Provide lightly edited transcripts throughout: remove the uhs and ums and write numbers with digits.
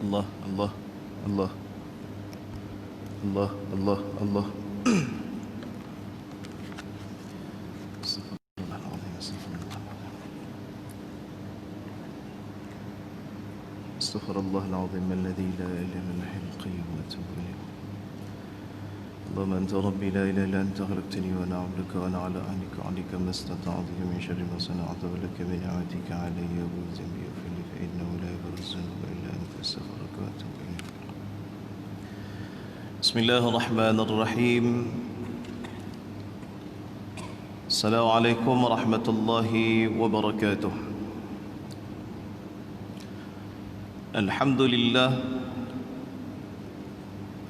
Allah, Allah, Allah, Allah, Allah, Allah. Astaghfirullah al-azim alladhi la ilaha illa huwal qayyum wa atubu ilayh. اللهم أنت ربي لا إله إلا أنت خلقتني وأنا عبدك وأنا على عهدك وعهدك ما استطعت من شر ما صنعت ولك بنعمتك علي وبذنبي اغفر لي فإنه لا يغفر الذنوب إلا أنت أستغفرك وأتوب إليك. بسم الله الرحمن الرحيم. السلام عليكم ورحمة الله وبركاته. الحمد لله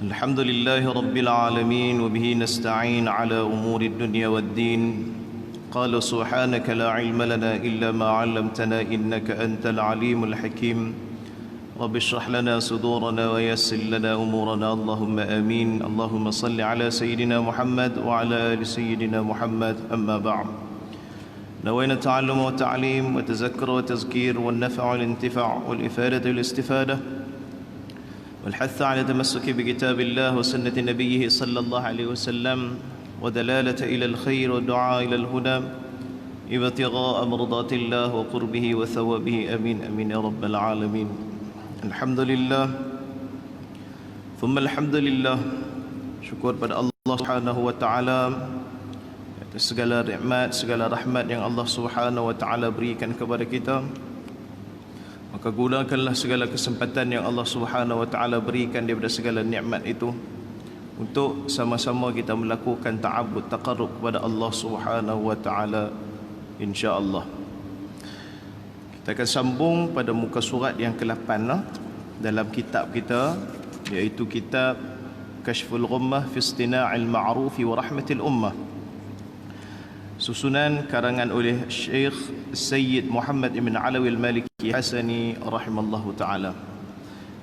الحمد لله رب العالمين وبه نستعين على أمور الدنيا والدين. قال سبحانك لا علم لنا إلا ما علمتنا إنك أنت العليم الحكيم. رب اشرح لنا صدورنا ويسر لنا أمورنا اللهم آمين. اللهم صل على سيدنا محمد وعلى آل سيدنا محمد. أما بعد، نوينا التعلم والتعليم والتذكر والتذكير والنفع والانتفاع والإفادة والاستفادة والحث على التمسك بكتاب الله وسنة نبيه صلى الله عليه وسلم ودلالة إلى الخير والدعاء إلى الهدى ابتغاء مرضات الله وقربه وثوابه. أمين أمين يا رب العالمين. الحمد لله ثم الحمد لله. Syukur pada Allah Subhanahu wa taala atas segala nikmat, segala rahmat yang Allah Subhanahu wa taala berikan kepada kita. Maka gunakanlah segala kesempatan yang Allah Subhanahu wa taala berikan daripada segala nikmat itu untuk sama-sama kita melakukan ta'abbud, taqarrub kepada Allah Subhanahu wa taala, insya-Allah. Kita akan sambung pada muka surat yang ke-8 dalam kitab kita, iaitu kitab Kashful Ghummah fi Istina'il Ma'ruf wa Rahmatil Ummah, susunan karangan oleh Syekh Sayyid Muhammad Ibn Alawi Al-Maliki Hasani rahimallahu ta'ala.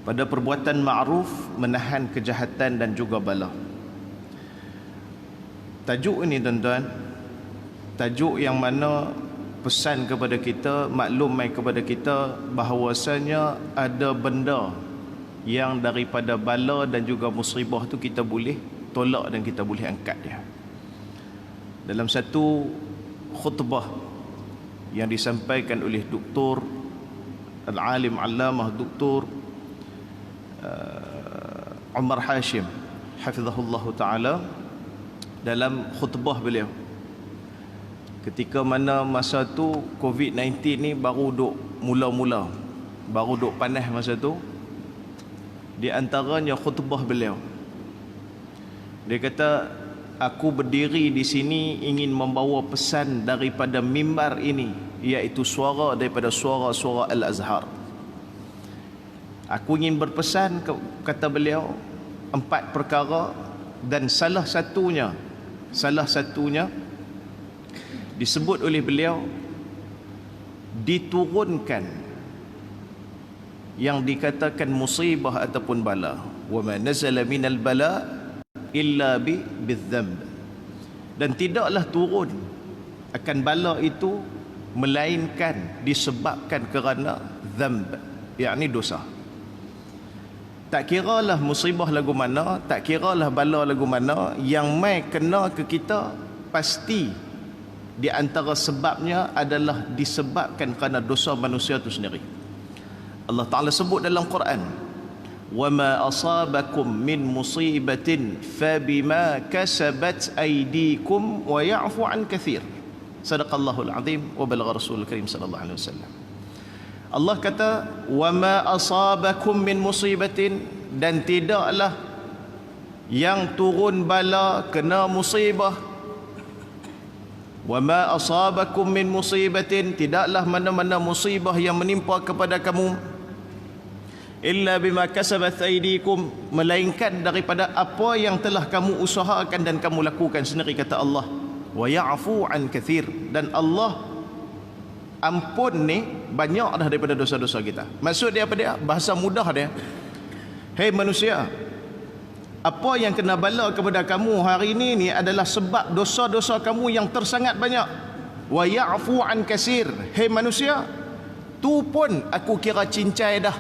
Pada perbuatan ma'ruf, menahan kejahatan dan juga bala. Tajuk ini tuan-tuan, tajuk yang mana pesan kepada kita, maklumai kepada kita bahawasanya ada benda yang daripada bala dan juga musibah tu kita boleh tolak dan kita boleh angkat dia. Dalam satu khutbah yang disampaikan oleh Dr. Al-Alim Allamah Dr. Umar Hashim hafizahullah ta'ala, dalam khutbah beliau ketika mana masa tu COVID-19 ni baru duk mula-mula, baru duk panas masa tu, di antaranya khutbah beliau dia kata, aku berdiri di sini ingin membawa pesan daripada mimbar ini, iaitu suara daripada suara-suara Al-Azhar. Aku ingin berpesan, kata beliau, 4 perkara, dan salah satunya disebut oleh beliau diturunkan yang dikatakan musibah ataupun bala. Wa ma nazala minal bala illa bidzamb. Dan tidaklah turun akan bala itu melainkan disebabkan kerana dzamb, yakni dosa. Tak kiralah musibah lagu mana, tak kiralah bala lagu mana, yang mai kena ke kita pasti di antara sebabnya adalah disebabkan kerana dosa manusia itu sendiri. Allah Ta'ala sebut dalam Quran, وَمَا أَصَابَكُم مِّن مُّصِيبَةٍ فَبِمَا كَسَبَتْ أَيْدِيكُمْ وَيَعْفُ عَنْ كَثِيرٍ. Sadaqallahul azim wa balagha Rasulul Karim sallallahu alaihi wasallam. Allah kata, وَمَا أَصَابَكُم مِّن مُّصِيبَةٍ, dan tidaklah yang turun bala kena musibah. وَمَا أَصَابَكُم مِّن مُّصِيبَةٍ, tidaklah mana-mana musibah yang menimpa kepada kamu, illa bima kasabat aydikum, melainkan daripada apa yang telah kamu usahakan dan kamu lakukan sendiri, kata Allah. Wa ya'fu an kathir, dan Allah ampun ni banyak dah daripada dosa-dosa kita. Maksud dia apa dia? Bahasa mudah dia, hei manusia, apa yang kena bala kepada kamu hari ini ni adalah sebab dosa-dosa kamu yang tersangat banyak. Wa ya'fu an katsir, hei manusia, tu pun aku kira cincai dah.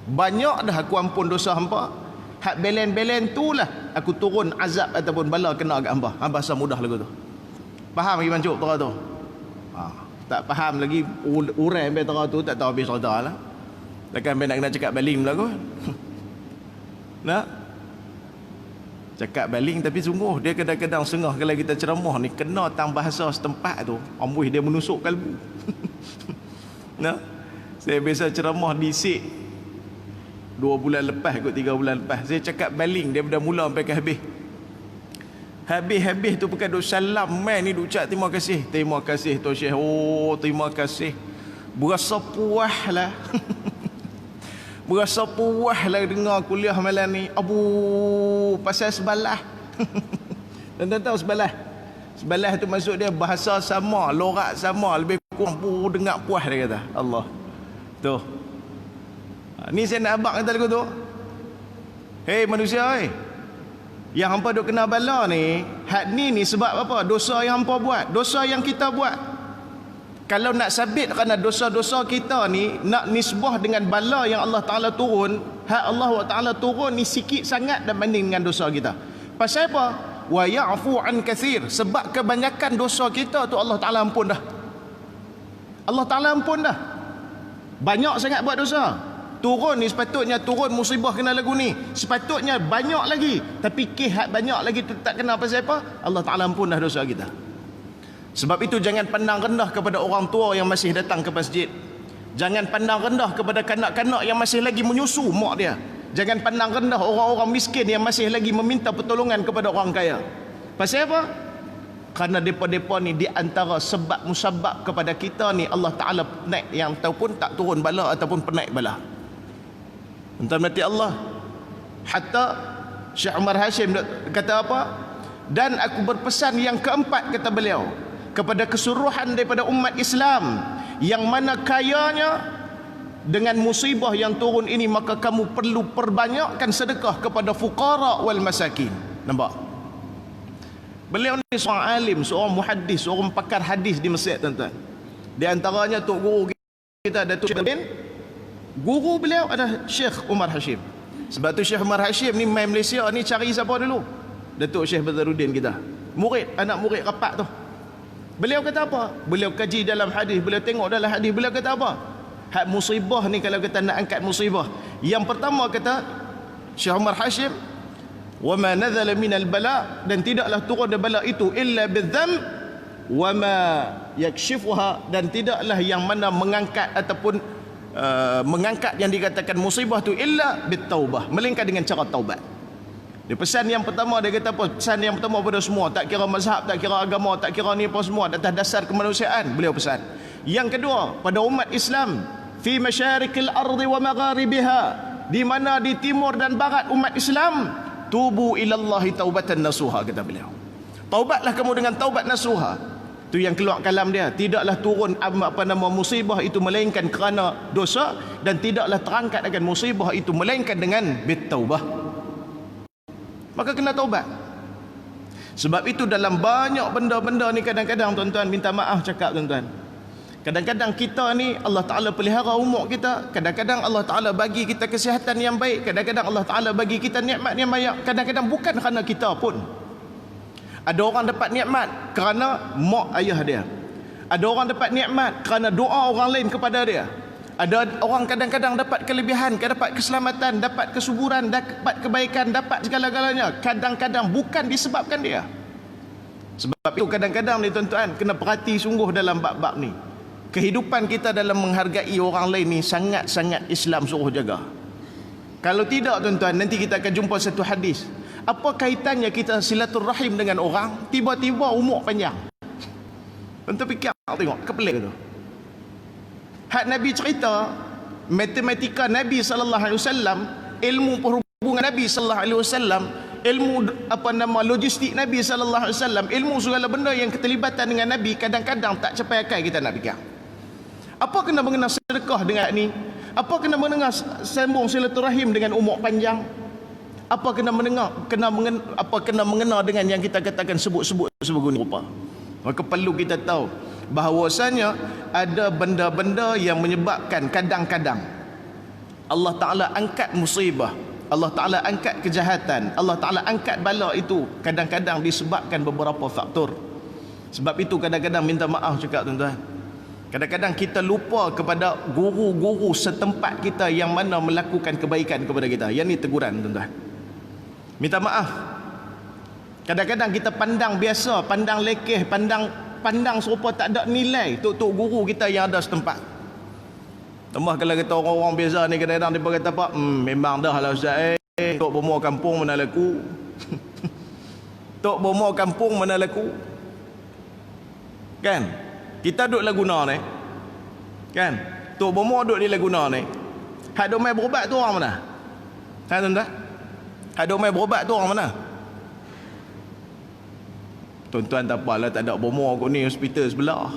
Banyak dah aku ampun dosa hampa. Hak belen-belen tu lah aku turun azab ataupun bala kena kat hampa. Ha, bahasa mudah lagu tu. Faham lagi Mancuk tera tu? Ha, tak faham lagi urai ambil tera tu, tak tahu habis cerita lah. Takkan ambil nak kena cakap baling pula kot. Nak? Cakap baling tapi sungguh dia kadang-kadang sengah kalau kita ceramah ni kena tang bahasa setempat tu. Amboi dia menusuk kalbu. Nah. Saya biasa ceramah di SIK 2 bulan lepas kot, 3 bulan lepas. Saya cakap baling daripada mula sampai ke habis. Habis tu bukan duk salam man ni, duk ucap terima kasih. Terima kasih Tuan Syekh. Oh, terima kasih. Berasa puas lah. Berasa puas lah dengar kuliah malam ni. Abu, pasal sebalah. Tuan-tuan tahu sebalah? Sebalah tu maksud dia bahasa sama, lorak sama, lebih kurang dengar puas dia kata. Allah. Tu. Ni saya nak abang kata lagu tu. Hei manusia, hei. Yang hampa duk kena bala ni, hak ni sebab apa? Dosa yang hampa buat, dosa yang kita buat. Kalau nak sabit kerana dosa-dosa kita ni nak nisbah dengan bala yang Allah Taala turun, hak Allah Taala turun ni sikit sangat dan banding dengan dosa kita. Pasal apa? Wa ya'fu an katsir, sebab kebanyakan dosa kita tu Allah Taala ampun dah. Allah Taala ampun dah. Banyak sangat buat dosa. Turun ni sepatutnya turun musibah kena lagu ni. Sepatutnya banyak lagi. Tapi hak banyak lagi tu tak kena pasal apa? Allah Ta'ala ampun dah dosa kita. Sebab itu jangan pandang rendah kepada orang tua yang masih datang ke masjid. Jangan pandang rendah kepada kanak-kanak yang masih lagi menyusu mak dia. Jangan pandang rendah orang-orang miskin yang masih lagi meminta pertolongan kepada orang kaya. Pasal apa? Kerana mereka ni di antara sebab musabab kepada kita ni Allah Ta'ala naik yang ataupun tak turun bala ataupun penaik bala. Entah mati Allah. Hatta Syekh Umar Hashim kata apa? Dan aku berpesan yang keempat, kata beliau, kepada keseluruhan daripada umat Islam yang mana kayanya dengan musibah yang turun ini, maka kamu perlu perbanyakkan sedekah kepada fuqara wal masakin. Nampak? Beliau ni seorang alim, seorang muhaddis, seorang pakar hadis di Mesir, tuan-tuan. Di antaranya tok guru kita Datuk Syekh, guru beliau adalah Syekh Umar Hashim. Sebab tu Syekh Umar Hashim ni main Malaysia ni cari siapa dulu? Datuk Syekh Badruddin kita. Murid, anak murid rapat tu. Beliau kata apa? Beliau kaji dalam hadis, beliau tengok dalam hadis, beliau kata apa? Hak musibah ni kalau kita nak angkat musibah, yang pertama kata Syekh Umar Hashim, wa ma nazala minal bala, dan tidaklah turun dari bala itu illa bidzam wa ma yakshifuha, dan tidaklah yang mana mengangkat ataupun mengangkat yang dikatakan musibah tu illa bitaubah, melainkan dengan cara taubat. Dia pesan yang pertama, dia kata apa? Pesan yang pertama pada semua, tak kira mazhab, tak kira agama, tak kira ni apa semua, atas dasar kemanusiaan beliau pesan. Yang kedua, pada umat Islam, fi masyarikil ardi wa magharibiha, di mana di timur dan barat umat Islam, tubu ilallahi taubatan nasuha, kata beliau. Taubatlah kamu dengan taubat nasuha. Tu yang keluar kalam dia, tidaklah turun musibah itu melainkan kerana dosa, dan tidaklah terangkat akan musibah itu melainkan dengan bitaubah. Maka kena taubat. Sebab itu dalam banyak benda-benda ni kadang-kadang tuan-tuan, minta maaf cakap tuan-tuan, kadang-kadang kita ni Allah Ta'ala pelihara umur kita, kadang-kadang Allah Ta'ala bagi kita kesihatan yang baik, kadang-kadang Allah Ta'ala bagi kita nikmat yang banyak, kadang-kadang bukan kerana kita pun. Ada orang dapat nikmat kerana mak ayah dia. Ada orang dapat nikmat kerana doa orang lain kepada dia. Ada orang kadang-kadang dapat kelebihan, dapat keselamatan, dapat kesuburan, dapat kebaikan, dapat segala-galanya. Kadang-kadang bukan disebabkan dia. Sebab itu kadang-kadang ni tuan-tuan, kena perhati sungguh dalam bab-bab ni. Kehidupan kita dalam menghargai orang lain ni sangat-sangat Islam suruh jaga. Kalau tidak tuan-tuan, nanti kita akan jumpa satu hadis. Apa kaitannya kita silaturahim dengan orang, tiba-tiba umur panjang? Tuan-tuan fikir, tengok, kepelik tu. Hak Nabi cerita, matematika Nabi SAW, ilmu perhubungan Nabi SAW, ilmu logistik Nabi SAW, ilmu segala benda yang keterlibatan dengan Nabi, kadang-kadang tak capai akal kita nak fikir. Apa kena mengenal sedekah dengan ni? Apa kena mendengar sambung silaturahim dengan umur panjang? Apa kena mengenal dengan yang kita katakan sebut-sebut sebeguni rupa? Maka perlu kita tahu bahawasanya ada benda-benda yang menyebabkan kadang-kadang Allah Ta'ala angkat musibah, Allah Ta'ala angkat kejahatan, Allah Ta'ala angkat bala itu kadang-kadang disebabkan beberapa faktor. Sebab itu kadang-kadang minta maaf cakap tuan-tuan, kadang-kadang kita lupa kepada guru-guru setempat kita yang mana melakukan kebaikan kepada kita. Yang ni teguran tuan-tuan. Minta maaf. Kadang-kadang kita pandang biasa, pandang lekeh, pandang serupa tak ada nilai tok-tok guru kita yang ada setempat. Tambah kalau kata orang-orang biasa ni kadang-kadang dia kata apa? Memang dah lah Ustaz, tok bomoh kampung mana laku. Tok bomoh kampung mana laku. Kan? Kita duduk Laguna ni. Kan? Tok bomoh duduk di Laguna ni. Hak duk mai berubat tu orang mana? Ha tuan-tuan? Hak duk mai berubat tu orang mana? Tuan-tuan tak apalah, tak ada bomoh aku ni hospital sebelah.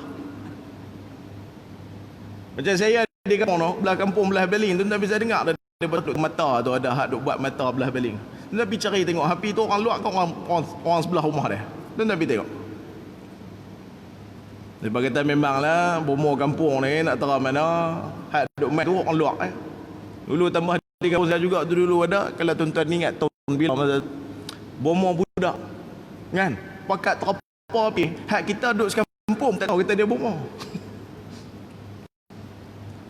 Macam saya di kampung tu, belah kampung belah Beling, tuan-tuan bisa dengar daripada duduk mata tu ada hak duk buat mata belah Beling. Tuan-tuan pergi cari tengok hapi tu orang luar ke orang sebelah rumah dia. Tuan-tuan pergi tengok. Dia kata memanglah bomoh kampung ni nak tahu mana hak duk mai tu orang luar Dulu tambah di kampung saya juga tu dulu ada, kalau tuan-tuan ingat tahun bila masa bomoh budak. Kan? Pakat terapa api. Hak kita duduk sekampung tak tahu kita dia bomoh.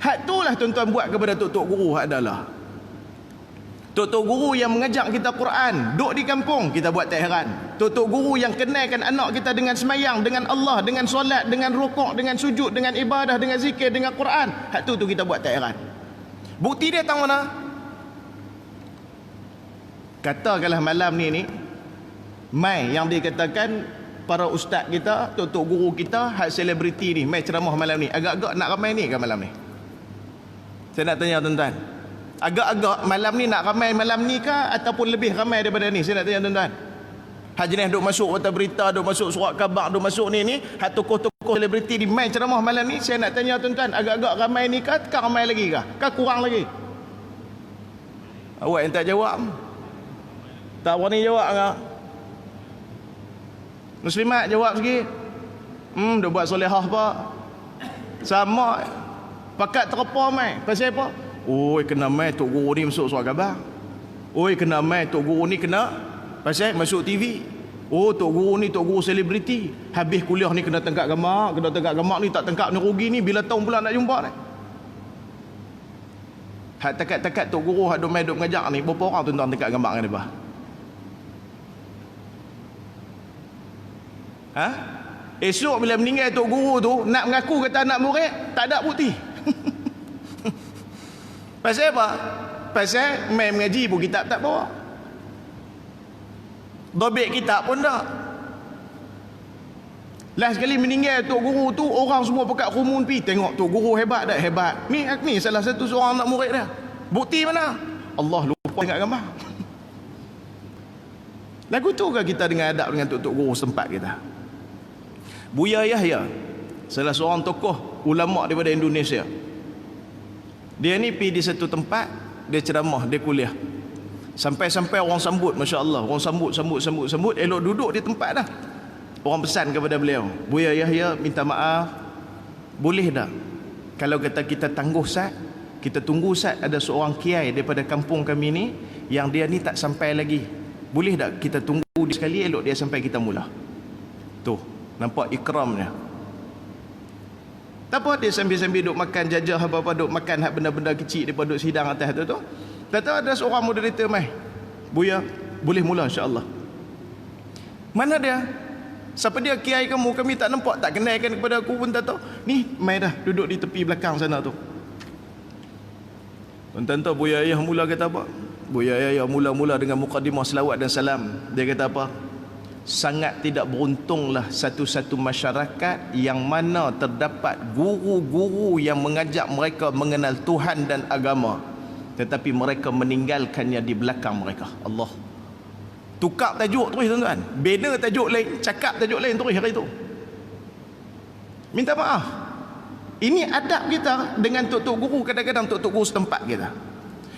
Hak itulah tuan-tuan buat kepada tok-tok guru hak adalah. Tok-tok guru yang mengajak kita Quran, duduk di kampung, kita buat tak heran. Tok-tok guru yang kenalkan anak kita dengan semayang, dengan Allah, dengan solat, dengan rukuk, dengan sujud, dengan ibadah, dengan zikir, dengan Quran. Hak tu kita buat tak heran. Bukti dia tang mana? Katakanlah malam ni mai yang dikatakan para ustaz kita, tok-tok guru kita, hak selebriti ni mai ceramah malam ni. Agak-agak nak ramai ni ke malam ni? Saya nak tanya tuan-tuan, agak-agak malam ni nak ramai malam ni ke ataupun lebih ramai daripada ni? Saya nak tanya tuan-tuan. Hak jenis duk masuk warta berita, duk masuk surat khabar, duk masuk ni hak tokoh-tokoh selebriti di main ceramah malam ni. Saya nak tanya tuan-tuan, agak-agak ramai ni ke ramai lagi ke? Ke kurang lagi? Awak yang tak jawab. Tak berani jawab ke? Muslimat jawab sikit. Duk buat solehah pak. Sama pakat terpa mai. Pasal apa? Oi, kena mai tok guru ni masuk surat khabar. Oi, kena mai tok guru ni kena pasal masuk TV. Oh, tok guru ni tok guru selebriti. Habis kuliah ni kena tengkak gamak ni tak tengkak ni rugi ni, bila tahun pula nak jumpa ni. Hak takat-takat tok guru hak duk mai duk mengajak ni, berapa orang tuan-tuan tengkak gamak dengan depa? Ha? Esok bila meninggal tok guru tu nak mengaku kata anak murid, tak ada bukti. Pasal apa? Pasal main mengaji pun kitab tak bawa. Dobek kitab pun tak. Last sekali meninggal tok guru tu, orang semua pekat rumun pi tengok tok guru hebat tak? Hebat. Ni salah satu seorang anak murid dia. Bukti mana? Allah lupa tengok gambar. Lagu tu ke kita dengan adab dengan tok-tok guru setempat kita? Buya Yahya, salah seorang tokoh ulama daripada Indonesia. Dia ni pergi di satu tempat, dia ceramah, dia kuliah. Sampai-sampai orang sambut, Masya Allah. Orang sambut. Elok duduk di tempat dah. Orang pesan kepada beliau, Buya Yahya minta maaf, boleh tak kalau kata kita tangguh sat, kita tunggu sat ada seorang kiai daripada kampung kami ni, yang dia ni tak sampai lagi. Boleh tak kita tunggu dia sekali, elok dia sampai kita mula. Tuh, nampak ikramnya. Tak apa, dia sambil-sambil duk makan jajah apa-apa, duk makan hak benda-benda kecil daripada duk sidang atas tu. Tak tahu ada seorang moderator mai. Buya, boleh mula insya-Allah. Mana dia? Siapa dia kiai kamu? Kami tak nampak, tak kenalkan kepada aku pun tak tahu. Ni mai dah duduk di tepi belakang sana tu. Tuan-tuan tahu Buya Yahya mula kata apa? Buya Yahya mula-mula dengan mukadimah selawat dan salam. Dia kata apa? Sangat tidak beruntunglah satu-satu masyarakat yang mana terdapat guru-guru yang mengajak mereka mengenal Tuhan dan agama, tetapi mereka meninggalkannya di belakang mereka. Allah. Tukar tajuk terus tuan-tuan. Banner tajuk lain, cakap tajuk lain terus hari itu. Minta maaf. Ini adab kita dengan tok-tok guru, kadang-kadang tok-tok guru setempat kita.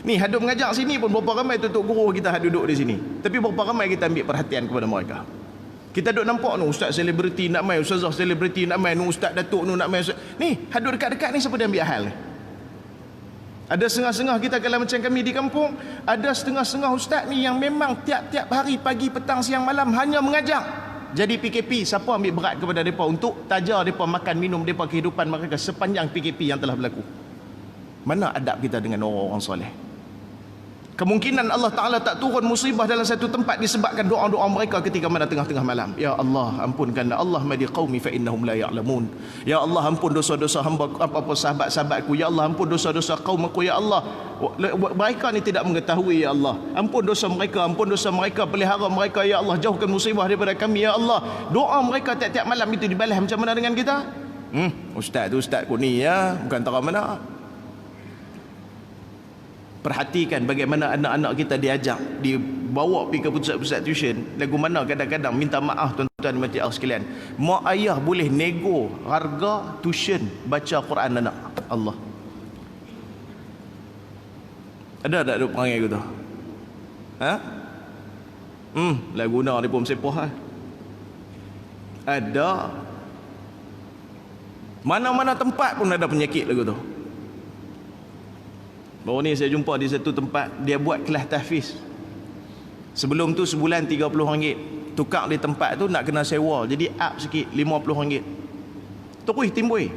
Ni hadap mengajar sini pun berapa ramai tok-tok guru kita duduk di sini. Tapi berapa ramai kita ambil perhatian kepada mereka. Kita duduk nampak ni ustaz selebriti nak main, ustazah selebriti nak main, ustaz datuk nak main. Ni hadap dekat-dekat ni siapa dia ambil hal ni? Ada setengah-setengah kita kalau macam kami di kampung, ada setengah-setengah ustaz ni yang memang tiap-tiap hari pagi, petang, siang, malam hanya mengajar. Jadi PKP, siapa ambil berat kepada mereka untuk tajar mereka makan minum mereka kehidupan mereka sepanjang PKP yang telah berlaku? Mana adab kita dengan orang-orang soleh? Kemungkinan Allah Ta'ala tak turun musibah dalam satu tempat disebabkan doa-doa mereka ketika mana tengah-tengah malam. Ya Allah, ampunkanlah Allah madi qaumi fa innahum la ya'lamun. Ya Allah, ampun dosa-dosa hamba apa-apa sahabat-sahabatku. Ya Allah, ampun dosa-dosa kaumku. Ya Allah, mereka ni tidak mengetahui. Ya Allah, ampun dosa mereka, pelihara mereka. Ya Allah, jauhkan musibah daripada kami. Ya Allah, doa mereka tiap-tiap malam itu dibalas macam mana dengan kita? Ustaz tu ustaz ku ni ya, bukan antara mana. Perhatikan bagaimana anak-anak kita diajak, dibawa pergi ke pusat-pusat tuition. Lagu mana kadang-kadang minta maaf tuan-tuan dan puan sekalian, mak ayah boleh nego harga tuition baca Quran anak. Allah. Ada tak duk perangai aku tu? Ha? Lah guna dia pun sepah lah. Ada. Mana-mana tempat pun ada penyakit lagu tu. Baru ni saya jumpa di satu tempat, dia buat kelas tahfiz. Sebelum tu sebulan RM30. Tukar di tempat tu nak kena sewa, jadi up sikit RM50. Terus timbul.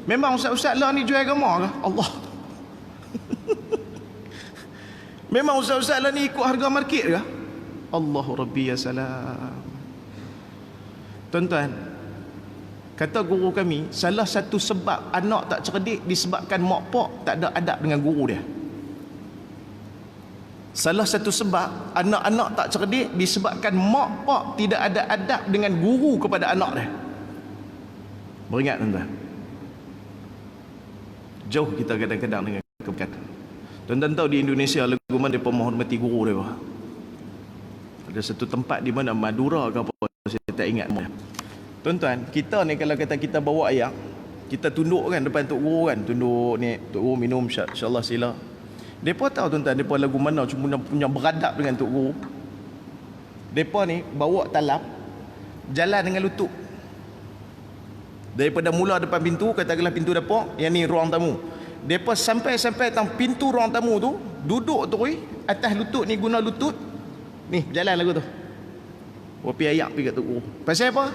Memang ustaz-ustaz lah ni jual agama ke? Allah. Memang ustaz-ustaz lah ni ikut harga market ke? Allahu Rabbi ya salam. Tuan-tuan, kata guru kami, salah satu sebab anak tak cerdik disebabkan mak pak tak ada adab dengan guru dia. Salah satu sebab anak-anak tak cerdik disebabkan mak pak tidak ada adab dengan guru kepada anak dia. Beringat tuan-tuan, jauh kita kadang-kadang dengan keberkatan. Tuan-tuan tahu di Indonesia lagu mana mereka menghormati guru dia? Ada satu tempat di mana Madura ke apa, saya tak ingat. Tuan-tuan, kita ni kalau kata kita bawa ayak, kita tunduk kan depan tok guru kan, tunduk ni, tok guru minum insya-Allah sila. Depa tahu tuan-tuan, depa lagu mana cuma punya beradab dengan tok guru. Depa ni bawa talap, jalan dengan lutut. Daripada mula depan pintu, katakanlah pintu dapur, yang ni ruang tamu. Depa sampai tang pintu ruang tamu tu, duduk tu atas lutut ni, guna lutut. Ni berjalan lagu tu. Wapi ayak pergi kat tok guru. Pasal apa?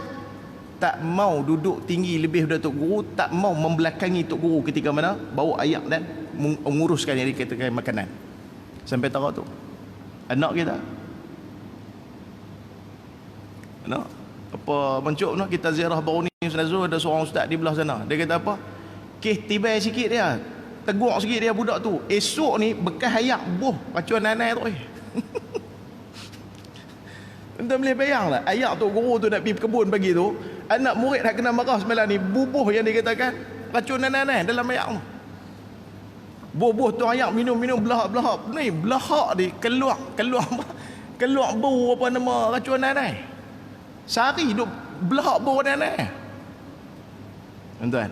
Tak mau duduk tinggi lebih daripada tok guru, tak mau membelakangi tok guru ketika mana bawa ayak dan menguruskan yang dikatakan makanan. Sampai tahu tu anak kita, anak apa mencuk nak kita ziarah baru ni Nazrul, ada seorang ustaz di belah sana. Dia kata apa? Tibai sikit dia, tegur sikit dia budak tu. Esok ni bekas ayak buh pacuan nanai tu. Entah boleh bayang lah, ayak tok guru tu nak pergi kebun pagi tu, anak murid nak kena marah semalam ni, bubuh yang dikatakan racun nanai dalam ayak tu. Bubuh tu ayak minum belahak ni, belahak dia keluar bau apa nama racun nanai. Sehari duk belahak bau nanai. Tuan-tuan,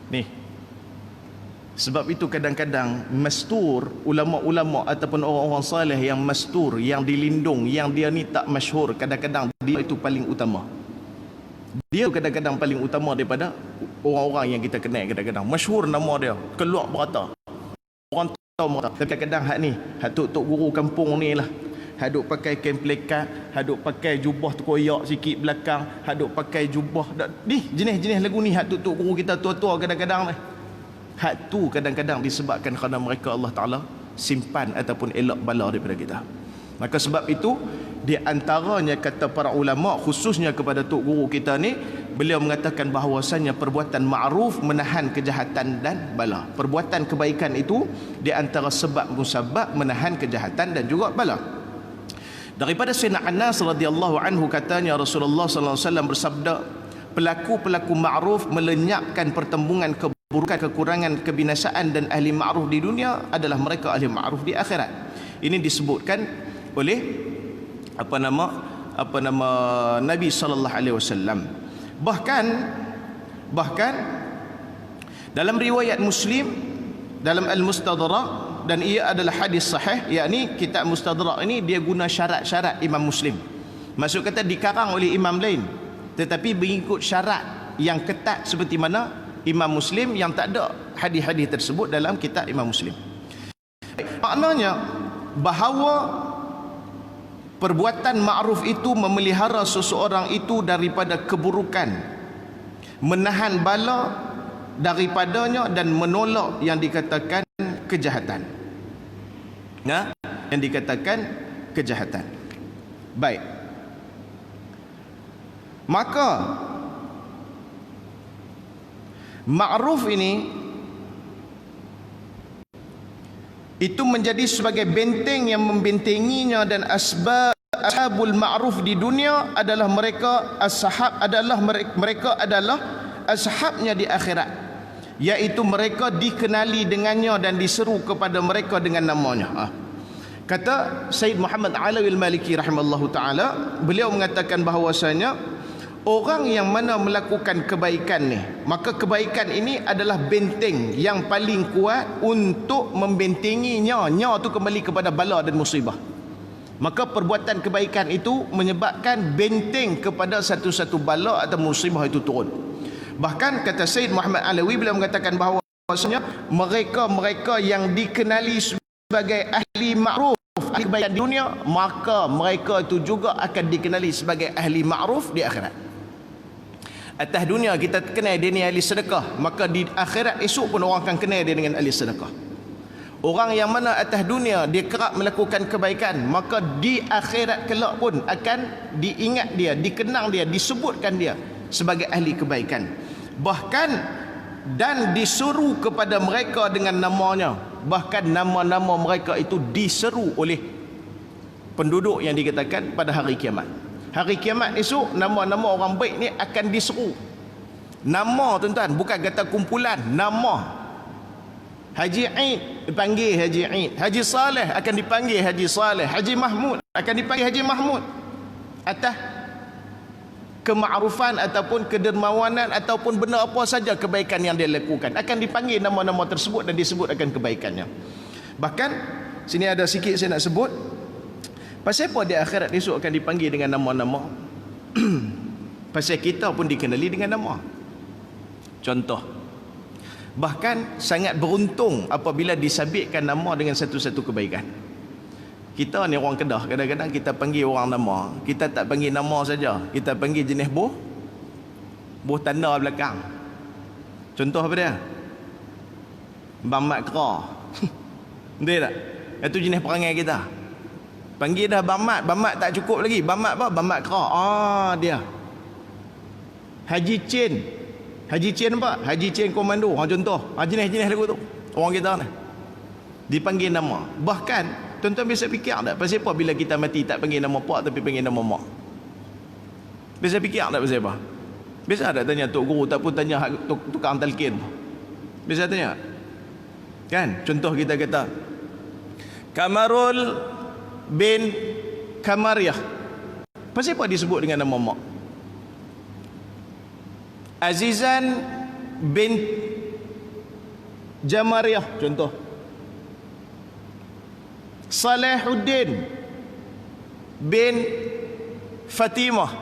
ni sebab itu kadang-kadang mastur, ulama-ulama ataupun orang-orang saleh yang mastur, yang dilindung, yang dia ni tak masyhur, kadang-kadang dia itu paling utama. Dia kadang-kadang paling utama daripada orang-orang yang kita kenal. Kadang-kadang masyhur nama dia, keluar berata, orang tahu merata. Tapi kadang-kadang hak ni, hak tok guru kampung ni lah, hak duk pakai kain pelekat, hak duk pakai jubah terkoyak sikit belakang, hak duk pakai jubah ni, jenis-jenis lagu ni hak tok guru kita tua-tua kadang-kadang ni. Hak tu kadang-kadang disebabkan kerana mereka Allah Ta'ala simpan ataupun elak bala daripada kita. Maka sebab itu, di antaranya kata para ulama, khususnya kepada tok guru kita ni, beliau mengatakan bahawasanya perbuatan ma'ruf menahan kejahatan dan bala. Perbuatan kebaikan itu di antara sebab musabab menahan kejahatan dan juga bala. Daripada Sayyidina Anas radhiyallahu anhu katanya Rasulullah sallallahu alaihi wasallam bersabda, pelaku-pelaku ma'ruf melenyapkan pertembungan keburukan, kekurangan, kebinasaan, dan ahli ma'ruf di dunia adalah mereka ahli ma'ruf di akhirat. Ini disebutkan oleh apa nama Nabi sallallahu alaihi wasallam. Bahkan dalam riwayat Muslim dalam Al-Mustadrak, dan ia adalah hadis sahih, yakni kitab Mustadrak ini dia guna syarat-syarat Imam Muslim. Maksud kata dikarang oleh imam lain, tetapi mengikut syarat yang ketat seperti mana Imam Muslim, yang tak ada hadis-hadis tersebut dalam kitab Imam Muslim. Maknanya bahawa perbuatan ma'ruf itu memelihara seseorang itu daripada keburukan, menahan bala daripadanya dan menolak yang dikatakan kejahatan. Nah, yang dikatakan kejahatan. Baik. Maka ma'ruf ini itu menjadi sebagai benteng yang membentenginya, dan ashabul ma'ruf di dunia adalah mereka adalah ashabnya di akhirat, iaitu mereka dikenali dengannya dan diseru kepada mereka dengan namanya. Kata Sayyid Muhammad Alawi Al-Maliki rahimallahu taala, beliau mengatakan bahawasanya orang yang mana melakukan kebaikan ni, maka kebaikan ini adalah benteng yang paling kuat untuk membentenginya. Nya tu kembali kepada bala dan musibah. Maka perbuatan kebaikan itu menyebabkan benteng kepada satu-satu bala atau musibah itu turun. Bahkan kata Sayyid Muhammad Alawi, beliau mengatakan bahawasanya mereka-mereka yang dikenali sebagai ahli ma'ruf, ahli kebaikan di dunia, maka mereka itu juga akan dikenali sebagai ahli ma'ruf di akhirat. Atas dunia kita kenal dia ni ahli sedekah, maka di akhirat esok pun orang akan kenal dia dengan ahli sedekah. Orang yang mana atas dunia dia kerap melakukan kebaikan, maka di akhirat kelak pun akan diingat dia, dikenang dia, disebutkan dia sebagai ahli kebaikan. Bahkan dan disuruh kepada mereka dengan namanya. Bahkan nama-nama mereka itu diseru oleh penduduk yang dikatakan pada hari kiamat. Hari kiamat esok, nama-nama orang baik ni akan diseru. Nama tuan-tuan, bukan kata kumpulan, nama. Haji Aid dipanggil Haji Aid, Haji Saleh akan dipanggil Haji Saleh, Haji Mahmud akan dipanggil Haji Mahmud. Atas kema'rufan ataupun kedermawanan ataupun benda apa saja kebaikan yang dia lakukan, akan dipanggil nama-nama tersebut dan disebut akan kebaikannya. Bahkan sini ada sikit saya nak sebut. Pasal apa di akhirat esok akan dipanggil dengan nama-nama? Pasal kita pun dikenali dengan nama. Contoh, bahkan sangat beruntung apabila disabitkan nama dengan satu-satu kebaikan. Kita ni orang Kedah, kadang-kadang kita panggil orang nama, kita tak panggil nama saja, kita panggil jenis buh tanda belakang. Contoh apa dia? Bang Mat Kera. Betul tak? Itu jenis perangai kita. Panggil dah Bang Mat tak cukup lagi. Bang Mat apa? Bang Mat Kera. Dia. Haji Chin apa? Haji Chin Komando. Contoh. Jenis-jenis lagu tu. Orang kita ni dipanggil nama. Bahkan tuan-tuan biasa fikir tak pasal apa bila kita mati tak panggil nama pak tapi panggil nama mak? Biasa fikir tak pasal apa? Biasa tak tanya tok guru tak pun tanya tukang talqin? Biasa tanya. Kan? Contoh kita kata Kamarul bin Kamariah. Pasal apa disebut dengan nama mak? Azizan bin Jamariah contoh. Salahuddin bin Fatimah.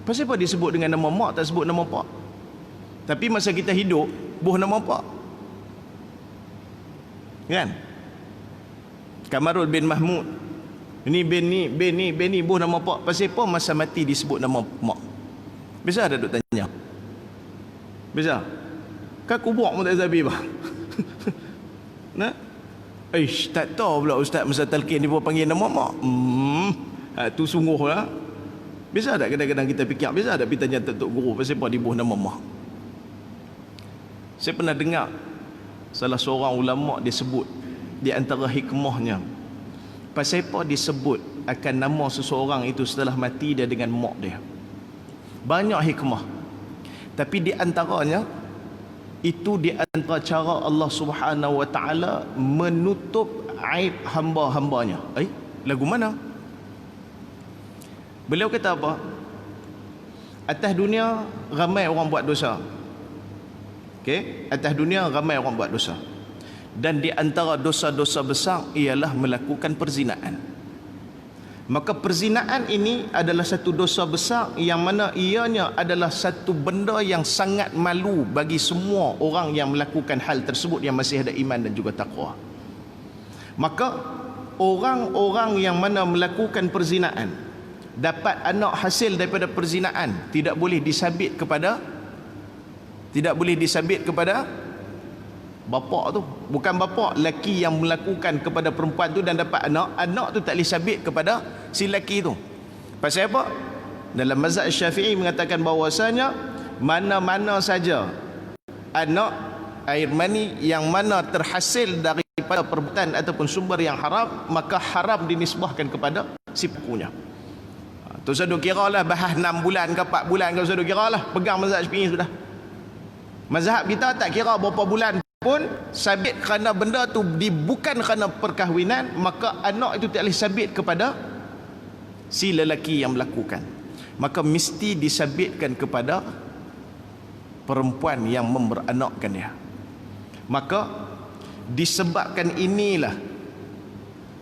Pasal apa disebut dengan nama mak tak sebut nama pak? Tapi masa kita hidup buh nama pak. Kan? Kamarul bin Mahmud. Ini bin ni buh nama pak. Pasal apa masa mati disebut nama mak? Bisa ada duk tanya. Bisa. Kan kubur pun tak zabi bah. Nah. Tak tahu pula ustaz masa talqin dia pun panggil nama mak. Tu sungguhlah. Bisa tak kadang-kadang kita fikir, bisa tak pergi tanya tok guru pasal apa dibuh nama mak? Saya pernah dengar salah seorang ulama dia sebut di antara hikmahnya, pasal apa disebut akan nama seseorang itu setelah mati dia dengan mak dia. Banyak hikmah. Tapi di antaranya itu di antara cara Allah Subhanahu wa taala menutup aib hamba-hambanya. Lagu mana? Beliau kata apa? Atas dunia ramai orang buat dosa. Okey, atas dunia ramai orang buat dosa. Dan di antara dosa-dosa besar ialah melakukan perzinaan. Maka perzinaan ini adalah satu dosa besar yang mana ianya adalah satu benda yang sangat malu bagi semua orang yang melakukan hal tersebut yang masih ada iman dan juga taqwa. Maka orang-orang yang mana melakukan perzinaan dapat anak hasil daripada perzinaan tidak boleh disabit kepada bapak tu. Bukan bapak, laki yang melakukan kepada perempuan tu dan dapat anak tu tak boleh sabit kepada si laki tu. Pasal apa? Dalam mazhab Syafi'i mengatakan bahawasanya mana-mana saja anak air mani yang mana terhasil daripada perbuatan ataupun sumber yang haram, maka haram dinisbahkan kepada si pelakunya. Tu saya duk kira lah bahas 6 bulan ke 4 bulan ke, saya duk kira lah, pegang mazhab Syafi'i sudah. Mazhab kita tak kira berapa bulan pun sabit kerana benda tu bukan kerana perkahwinan, maka anak itu tak boleh sabit kepada si lelaki yang melakukan, maka mesti disabitkan kepada perempuan yang memberanakkan dia. Maka disebabkan inilah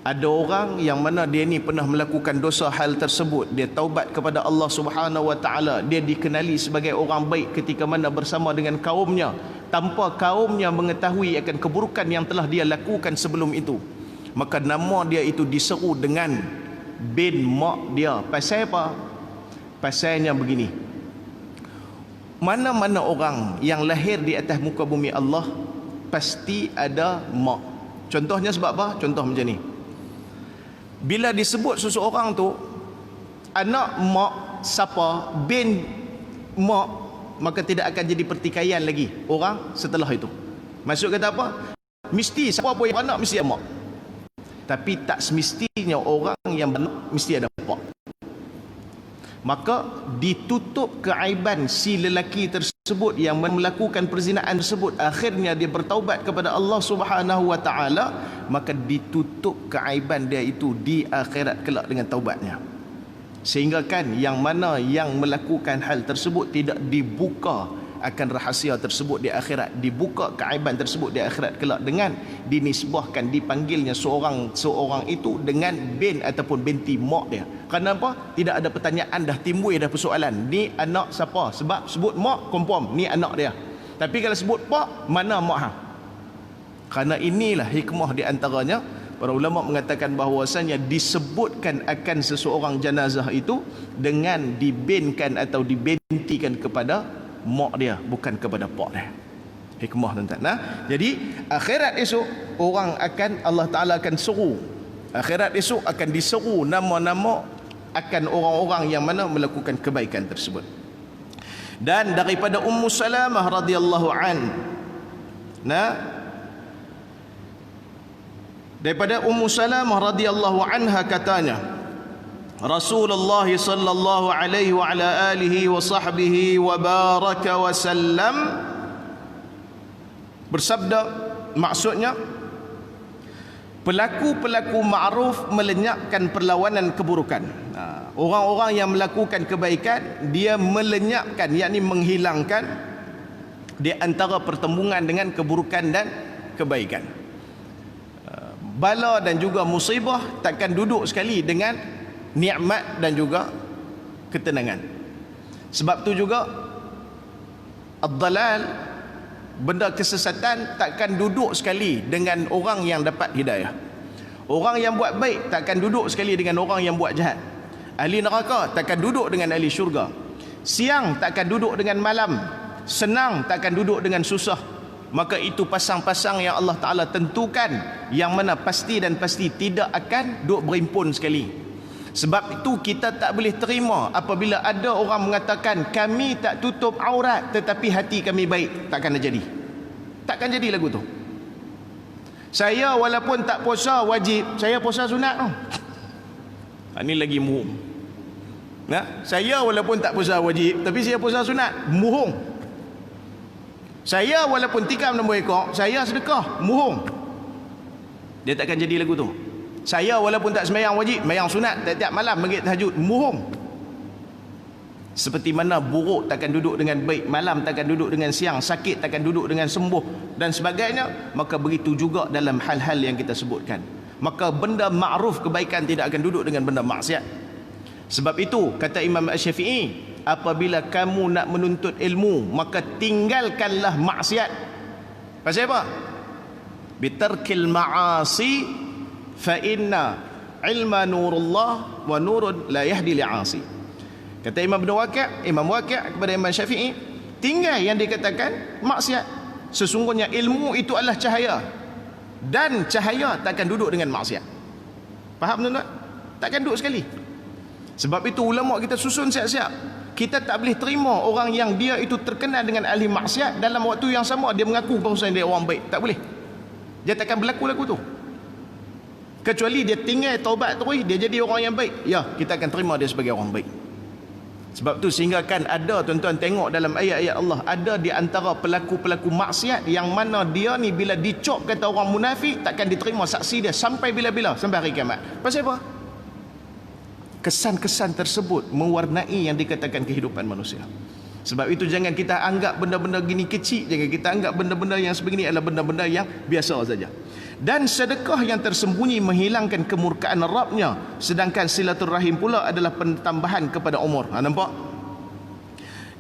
ada orang yang mana dia ni pernah melakukan dosa hal tersebut, dia taubat kepada Allah Subhanahu wa taala, dia dikenali sebagai orang baik ketika mana bersama dengan kaumnya, tanpa kaumnya mengetahui akan keburukan yang telah dia lakukan sebelum itu, maka nama dia itu diseru dengan bin mak dia. Pasal apa? Pasalnya begini, mana-mana orang yang lahir di atas muka bumi Allah pasti ada mak. Contohnya sebab apa? Contoh macam ni, bila disebut seseorang tu anak mak siapa, bin mak, maka tidak akan jadi pertikaian lagi orang setelah itu. Maksud kata apa? Mesti siapa pun yang anak mesti ada mak. Tapi tak semestinya orang yang beranak mesti ada pak. Maka ditutup keaiban si lelaki tersebut yang melakukan perzinaan tersebut, akhirnya dia bertaubat kepada Allah Subhanahu wa taala, maka ditutup keaiban dia itu di akhirat kelak dengan taubatnya. Sehingga kan yang mana yang melakukan hal tersebut tidak dibuka akan rahasia tersebut di akhirat, dibuka keaiban tersebut di akhirat kelak dengan dinisbahkan, dipanggilnya seorang itu dengan bin ataupun binti mak dia. Kenapa? Tidak ada pertanyaan, dah timbul dah persoalan, ni anak siapa? Sebab sebut mak confirm ni anak dia. Tapi kalau sebut pak, mana mak ha? Kerana inilah hikmah di antaranya para ulama mengatakan bahawasanya disebutkan akan seseorang jenazah itu dengan dibinkan atau dibintikan kepada mak dia, bukan kepada pak dia. Hikmah tuan-tuan. Nah, jadi akhirat esok orang akan, Allah Taala akan seru. Akhirat esok akan diseru nama-nama akan orang-orang yang mana melakukan kebaikan tersebut. Dan daripada Ummu Salamah radhiyallahu daripada Ummu Salamah radhiyallahu anha katanya, Rasulullah sallallahu alaihi wa ala alihi wa sahbihi wa baraka wa sallam bersabda, maksudnya pelaku-pelaku ma'ruf melenyapkan perlawanan keburukan. Orang-orang yang melakukan kebaikan, dia melenyapkan, yakni menghilangkan di antara pertembungan dengan keburukan dan kebaikan. Bala dan juga musibah takkan duduk sekali dengan nikmat dan juga ketenangan. Sebab tu juga ad-dalal, benda kesesatan takkan duduk sekali dengan orang yang dapat hidayah. Orang yang buat baik takkan duduk sekali dengan orang yang buat jahat. Ahli neraka takkan duduk dengan ahli syurga. Siang takkan duduk dengan malam. Senang takkan duduk dengan susah. Maka itu pasang-pasang yang Allah Ta'ala tentukan, yang mana pasti dan pasti tidak akan duduk berimpun sekali. Sebab itu kita tak boleh terima apabila ada orang mengatakan kami tak tutup aurat tetapi hati kami baik. Takkan jadi. Takkan jadi lagu tu. Saya walaupun tak puasa wajib, saya puasa sunat tu. Ini lagi muhung. Saya walaupun tak puasa wajib tapi saya puasa sunat, muhung. Saya walaupun tikam nombor ekor, saya sedekah, muhung. Dia takkan jadi lagu tu. Saya walaupun tak sembahyang wajib, sembahyang sunat tiap-tiap malam bagi tahajud, muhung. Seperti mana buruk takkan duduk dengan baik, malam takkan duduk dengan siang, sakit takkan duduk dengan sembuh dan sebagainya, maka begitu juga dalam hal-hal yang kita sebutkan. Maka benda ma'ruf, kebaikan, tidak akan duduk dengan benda maksiat. Sebab itu kata Imam Asy-Syafi'i, apabila kamu nak menuntut ilmu, maka tinggalkanlah maksiat. Pasal apa? Bitarkil ma'asi fa inna ilma nurullah wa nurun la yahdi li'asi. Kata Imam Waqi' kepada Imam Syafi'i, tinggal yang dikatakan maksiat. Sesungguhnya ilmu itu adalah cahaya, dan cahaya takkan duduk dengan maksiat. Faham tuan-tuan? Takkan duduk sekali. Sebab itu ulama kita susun siap-siap. Kita tak boleh terima orang yang dia itu terkenal dengan ahli maksiat, dalam waktu yang sama dia mengaku bahawa dia orang baik. Tak boleh. Dia takkan berlaku-laku tu. Kecuali dia tinggal taubat terus, dia jadi orang yang baik, ya, kita akan terima dia sebagai orang baik. Sebab tu sehingga kan ada, tuan-tuan tengok dalam ayat-ayat Allah, ada di antara pelaku-pelaku maksiat yang mana dia ni bila dicop kata orang munafik, takkan diterima saksi dia sampai bila-bila, sampai hari kiamat. Pasal apa? Kesan-kesan tersebut mewarnai yang dikatakan kehidupan manusia. Sebab itu jangan kita anggap benda-benda gini kecil, jangan kita anggap benda-benda yang sebegini adalah benda-benda yang biasa saja. Dan sedekah yang tersembunyi menghilangkan kemurkaan Rabbnya, sedangkan silaturahim pula adalah pentambahan kepada umur. Nampak?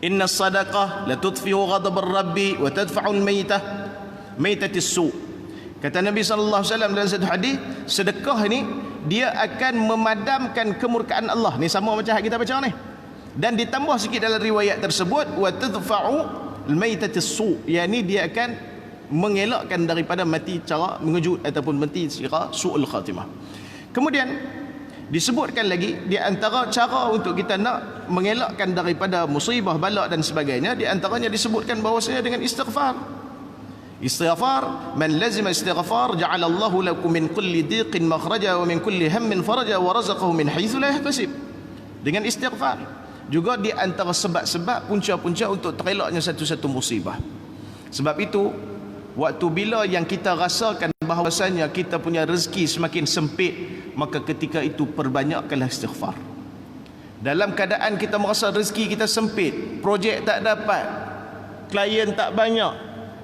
Inna sadaqah la tudfi'u ghadab ar-rabbi wa tadfa'u maitatis su. Kata Nabi sallallahu alaihi wasallam dalam satu hadis, sedekah ini dia akan memadamkan kemurkaan Allah. Ni sama macam kita baca ni. Dan ditambah sikit dalam riwayat tersebut, wa tadfa'u maitatis su, yakni dia akan mengelakkan daripada mati cara mengejut ataupun mati secara su'ul khatimah. Kemudian disebutkan lagi di antara cara untuk kita nak mengelakkan daripada musibah, bala dan sebagainya, di antaranya disebutkan bahawasanya dengan istighfar. Istighfar, man lazima istighfar ja'ala Allahu lakum min kulli dhiqin makhraja wa min kulli hammin faraja wa razaqahu min haitsu la yahtasib. Dengan istighfar juga di antara sebab-sebab punca-punca untuk terelaknya satu-satu musibah. Sebab itu waktu bila yang kita rasakan bahawasanya kita punya rezeki semakin sempit, maka ketika itu perbanyakkanlah istighfar. Dalam keadaan kita merasa rezeki kita sempit, projek tak dapat, klien tak banyak,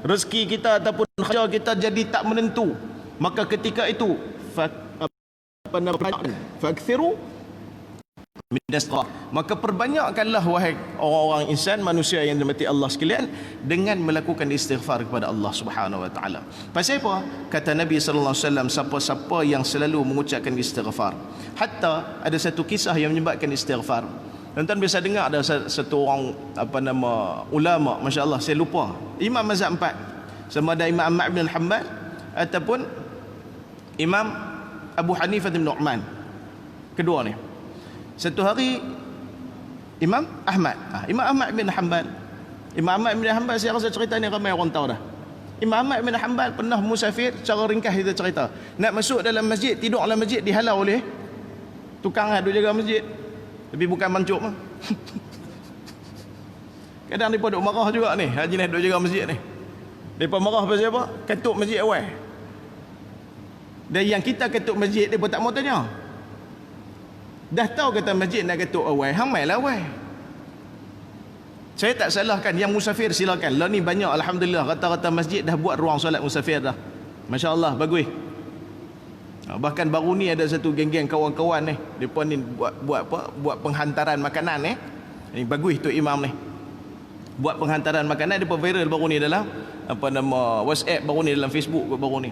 rezeki kita ataupun kerja kita jadi tak menentu, maka ketika itu fakthiru minas-istighfar, maka perbanyakkanlah wahai orang-orang insan, manusia yang dirahmati Allah sekalian, dengan melakukan istighfar kepada Allah Subhanahu wa taala. Pasal apa? Kata Nabi sallallahu alaihi wasallam, siapa-siapa yang selalu mengucapkan istighfar, hatta ada satu kisah yang menyebabkan istighfar. Tuan-tuan biasa dengar ada satu orang ulama, masya-Allah, saya lupa, imam mazhab 4, sama ada Imam Ahmad bin Hanbal ataupun Imam Abu Hanifah bin Nu'man, kedua ni. Satu hari Imam Ahmad bin Hanbal, Imam Ahmad bin Hanbal, saya rasa cerita ni ramai orang tahu dah. Imam Ahmad bin Hanbal pernah musafir, cara ringkas kita cerita, nak masuk dalam masjid, tidur dalam masjid dihalau oleh tukang duk jaga masjid, tapi bukan mancuk mah. Kadang mereka duk marah juga ni, haji ni duk jaga masjid ni. Mereka marah pasal apa? Ketuk masjid awal. Dan yang kita ketuk masjid, mereka tak mau tanya. Dah tahu kata masjid nak ketuk awal, hamailah awal. Saya tak salahkan yang musafir, silakan. Lah ni banyak, alhamdulillah, rata-rata masjid dah buat ruang solat musafir dah. Masya-Allah, bagus. Bahkan baru ni ada satu geng-geng kawan-kawan ni, depa ni buat penghantaran makanan ni. Ini bagus tu imam ni. Buat penghantaran makanan, depa viral baru ni dalam WhatsApp, baru ni dalam Facebook baru ni.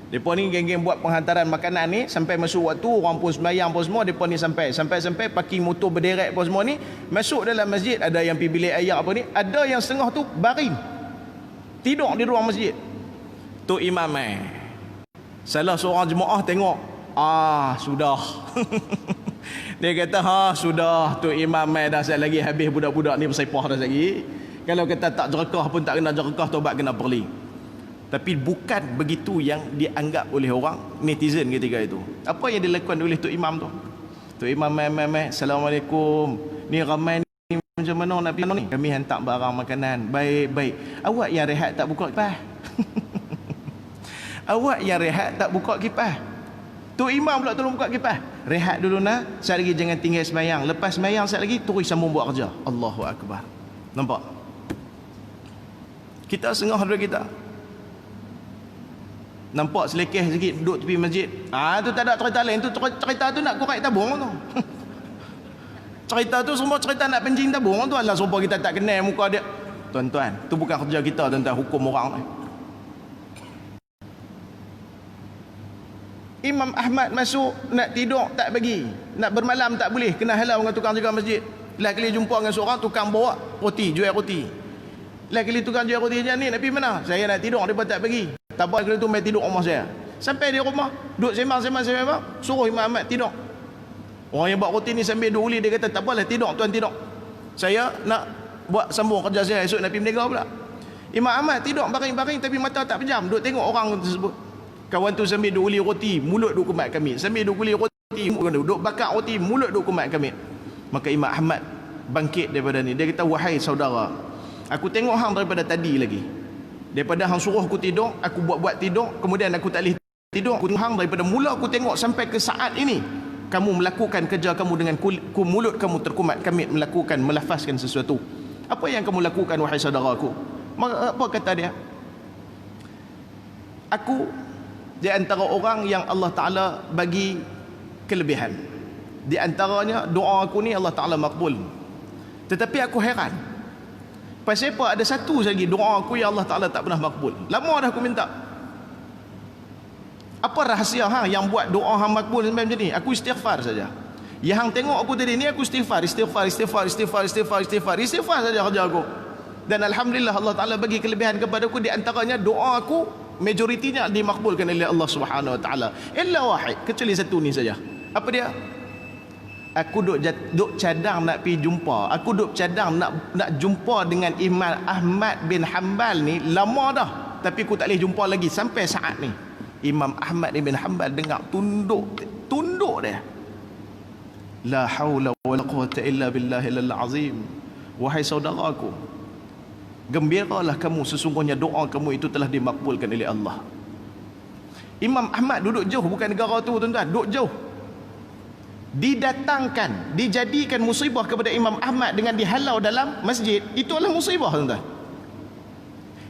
Depa ni geng-geng buat penghantaran makanan ni, sampai masuk waktu orang pun sembahyang pun semua, depa ni sampai parking motor berderet pun semua ni, masuk dalam masjid, ada yang pergi bilik air apa ni, ada yang setengah tu baring tidur di ruang masjid. Tu imam salah seorang jemaah tengok, sudah. Dia kata, sudah, tu imam dah sekali lagi habis budak-budak ni bersepah dah lagi. Kalau kata tak jerakah pun tak kena jerakah, taubat kena perli. Tapi bukan begitu yang dianggap oleh orang netizen ketika itu. Apa yang dilakukan oleh Tok Imam tu? Tok Imam, Assalamualaikum. Ni ramai ni macam mana nak pergi ni? Kami hantar barang makanan. Baik. Awak yang rehat tak buka kipas? Awak yang rehat tak buka kipas? Tok Imam pula tolong buka kipas. Rehat dulu nak. Sekejap lagi jangan tinggal sembahyang. Lepas sembahyang sekejap lagi terus sambung buat kerja. Allahu Akbar. Nampak? Kita sengah dulu kita. Nampak selekeh sikit duduk tepi masjid. Tu tak ada cerita lain. Tu cerita tu nak korek tabung tu. Cerita tu semua cerita nak pencing tabung tu. Alah supaya kita tak kenal muka dia. Tuan-tuan, tu bukan kerja kita, tuan-tuan, hukum orang ni. Imam Ahmad masuk, nak tidur tak bagi, nak bermalam tak boleh, kena halau dengan tukang jaga masjid. Lah kali jumpa dengan seorang tukang bawa roti, jual roti. Lah kali tukang jual roti je, ni nak pergi mana? Saya nak tidur, dia tak bagi. Tak apa, kali tu main tidur rumah saya. Sampai di rumah, duduk sembang, suruh Imam Ahmad tidur. Orang yang buat roti ni sambil duduk uli, dia kata tak apalah, tidur tuan, tidur. Saya nak buat sambung kerja saya, esok nak pergi berniaga pula. Imam Ahmad tidur baring-baring tapi mata tak pejam, duduk tengok orang tersebut. Kawan tu sambil duk uli roti, mulut duk kumat kami. Sambil duk uli roti, duk bakar roti, mulut duk kumat kami. Maka Imam Ahmad bangkit daripada ni. Dia kata, wahai saudara, aku tengok hang daripada tadi lagi. Daripada hang suruh aku tidur, aku buat-buat tidur, kemudian aku tak boleh tidur. Aku tengok hang daripada mula aku tengok sampai ke saat ini. Kamu melakukan kerja kamu dengan mulut kamu terkumat kamit, melafazkan sesuatu. Apa yang kamu lakukan, wahai saudaraku? Maka apa kata dia? Aku di antara orang yang Allah Ta'ala bagi kelebihan. Di antaranya doa aku ni Allah Ta'ala makbul. Tetapi aku heran, pasal apa ada satu lagi doa aku yang Allah Ta'ala tak pernah makbul. Lama dah aku minta. Apa rahsia hang yang buat doa hang makbul sampai macam ni? Aku istighfar saja. Yang hang tengok aku tadi ni, aku istighfar saja kerja aku. Dan Alhamdulillah Allah Ta'ala bagi kelebihan kepada aku. Di antaranya doa aku majoritinya dimakbulkan oleh Allah Subhanahu Wa Taala. Illa wahid, kecuali satu ni saja. Apa dia? Aku duk cadang nak pergi jumpa. Aku duk cadang nak jumpa dengan Imam Ahmad bin Hanbal ni lama dah, tapi aku tak boleh jumpa lagi sampai saat ni. Imam Ahmad bin Hanbal dengar tunduk dia. La haula wala quwwata illa billahil azim. Wahai saudaraku, gembiralah kamu, sesungguhnya doa kamu itu telah dimakbulkan oleh Allah. Imam Ahmad duduk jauh, bukan negara tu tuan-tuan, duduk jauh. Didatangkan, dijadikan musibah kepada Imam Ahmad dengan dihalau dalam masjid. Itu adalah musibah tuan-tuan.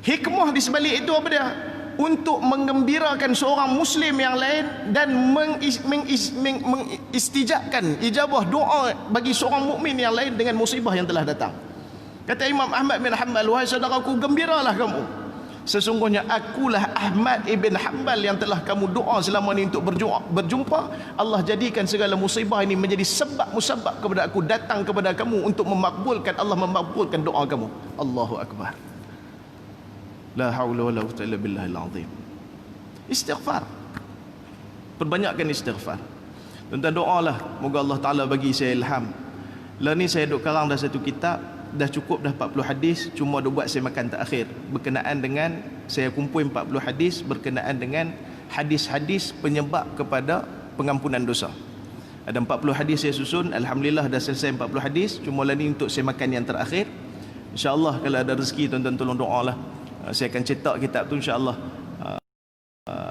Hikmah di sebalik itu apa dia? Untuk menggembirakan seorang Muslim yang lain dan mengistijabkan ijabah doa bagi seorang mukmin yang lain dengan musibah yang telah datang. Kata Imam Ahmad bin Hanbal, wahai saudaraku, gembiralah kamu. Sesungguhnya akulah Ahmad ibn Hanbal yang telah kamu doa selama ini untuk berjumpa. Allah jadikan segala musibah ini menjadi sebab musabab kepada aku datang kepada kamu untuk memakbulkan, Allah memakbulkan doa kamu. Allahu Akbar. La haula wala quwwata illa billahil azim. Istighfar. Perbanyakkan istighfar. Tuan-tuan doalah, moga Allah Ta'ala bagi saya ilham. Lah ni saya duk karang dah satu kitab, dah cukup dah 40 hadis, cuma duk buat saya makan terakhir berkenaan dengan saya kumpul 40 hadis berkenaan dengan hadis-hadis penyebab kepada pengampunan dosa. Ada 40 hadis saya susun, alhamdulillah dah selesai 40 hadis, cuma lah ni untuk saya makan yang terakhir. InsyaAllah kalau ada rezeki tuan-tuan tolong doalah. Saya akan cetak kitab tu insyaAllah.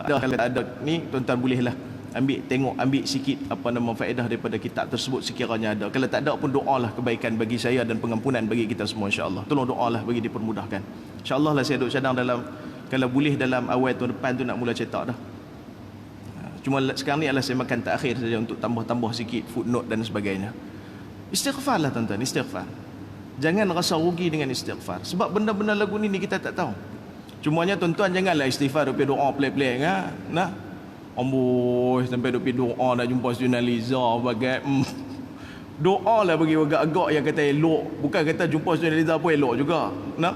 Kalau ada ni tuan-tuan bolehlah ambil sikit apa nama faedah daripada kitab tersebut sekiranya ada. Kalau tak ada pun doalah kebaikan bagi saya dan pengampunan bagi kita semua insya-Allah. Tolong doalah bagi dipermudahkan. Insya-Allah lah saya duk cadang dalam, kalau boleh dalam awal tahun depan tu nak mula cetak dah. Cuma sekarang ni adalah saya makan terakhir saja untuk tambah-tambah sikit footnote dan sebagainya. Istighfarlah tuan-tuan, istighfar. Jangan rasa rugi dengan istighfar. Sebab benda-benda lagu ni kita tak tahu. Cumanya tuan-tuan janganlah istighfar duk doa play-play kan. Nah. Amboi sampai duk doa nak jumpa Siti Nurhaliza bagai doa lah bagi agak-agak yang kata elok. Bukan kata jumpa Siti Nurhaliza pun elok juga. Nah.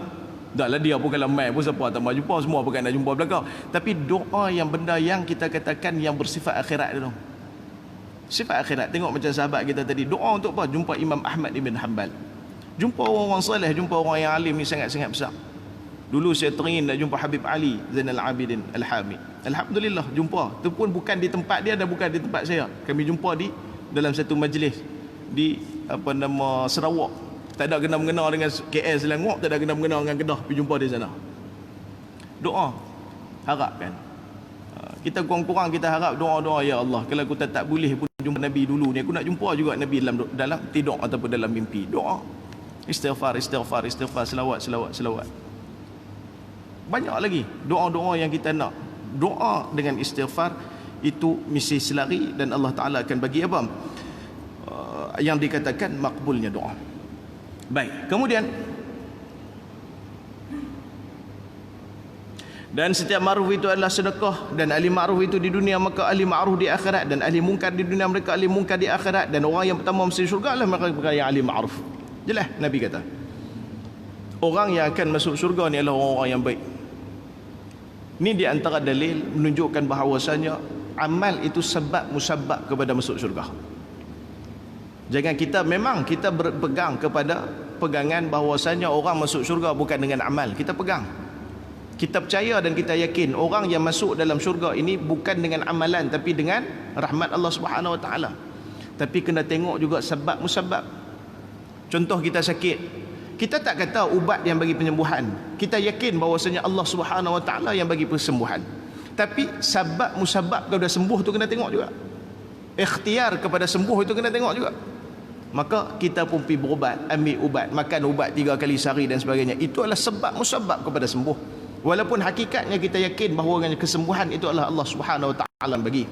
Taklah dia pun kalau mai pun siapa tak mau jumpa, semua bukan nak jumpa belakang. Tapi doa yang benda yang kita katakan yang bersifat akhirat tu. Sifat akhirat. Tengok macam sahabat kita tadi, doa untuk apa? Jumpa Imam Ahmad ibn Hanbal. Jumpa orang-orang soleh, jumpa orang yang alim ni sangat-sangat besar. Dulu saya teringin nak jumpa Habib Ali Zainal Abidin Al-Hamid. Alhamdulillah jumpa. Itu pun bukan di tempat dia dan bukan di tempat saya. Kami jumpa di dalam satu majlis di apa nama Sarawak. Tak ada kena-mengena dengan KL Selangor, tak ada kena-mengena dengan Kedah. Pergi jumpa di sana. Doa. Harapkan. Kita kurang-kurang kita harap doa-doa, ya Allah, kalau aku tak boleh pun jumpa Nabi dulu ni, aku nak jumpa juga Nabi dalam tidur ataupun dalam mimpi. Doa. Istighfar, selawat. Banyak lagi doa-doa yang kita nak. Doa dengan istighfar itu misi selari dan Allah Ta'ala akan bagi apa? Yang dikatakan makbulnya doa. Baik, kemudian Dan setiap ma'ruf itu adalah sedekah, dan ahli ma'ruf itu di dunia maka ahli ma'ruf di akhirat, dan ahli mungkar di dunia mereka ahli mungkar di akhirat, dan orang yang pertama mesti syurga adalah mereka yang ahli ma'ruf. Jelas Nabi kata orang yang akan masuk syurga ni adalah orang-orang yang baik. Ini di antara dalil menunjukkan bahawasanya amal itu sebab musabab kepada masuk syurga. Jangan kita, memang kita berpegang kepada pegangan bahawasanya orang masuk syurga bukan dengan amal. Kita pegang, kita percaya dan kita yakin orang yang masuk dalam syurga ini bukan dengan amalan tapi dengan rahmat Allah Subhanahu Wa Taala. Tapi kena tengok juga sebab musabab. Contoh kita sakit, kita tak kata ubat yang bagi penyembuhan. Kita yakin bahawasanya Allah Subhanahu Wa Taala yang bagi kesembuhan. Tapi sebab musabab kepada sembuh tu kena tengok juga. Ikhtiar kepada sembuh itu kena tengok juga. Maka kita pun pergi berubat, ambil ubat, makan ubat 3 kali sehari dan sebagainya. Itu adalah sebab musabab kepada sembuh. Walaupun hakikatnya kita yakin bahawa kesembuhan itu adalah Allah Subhanahu Wa Taala bagi.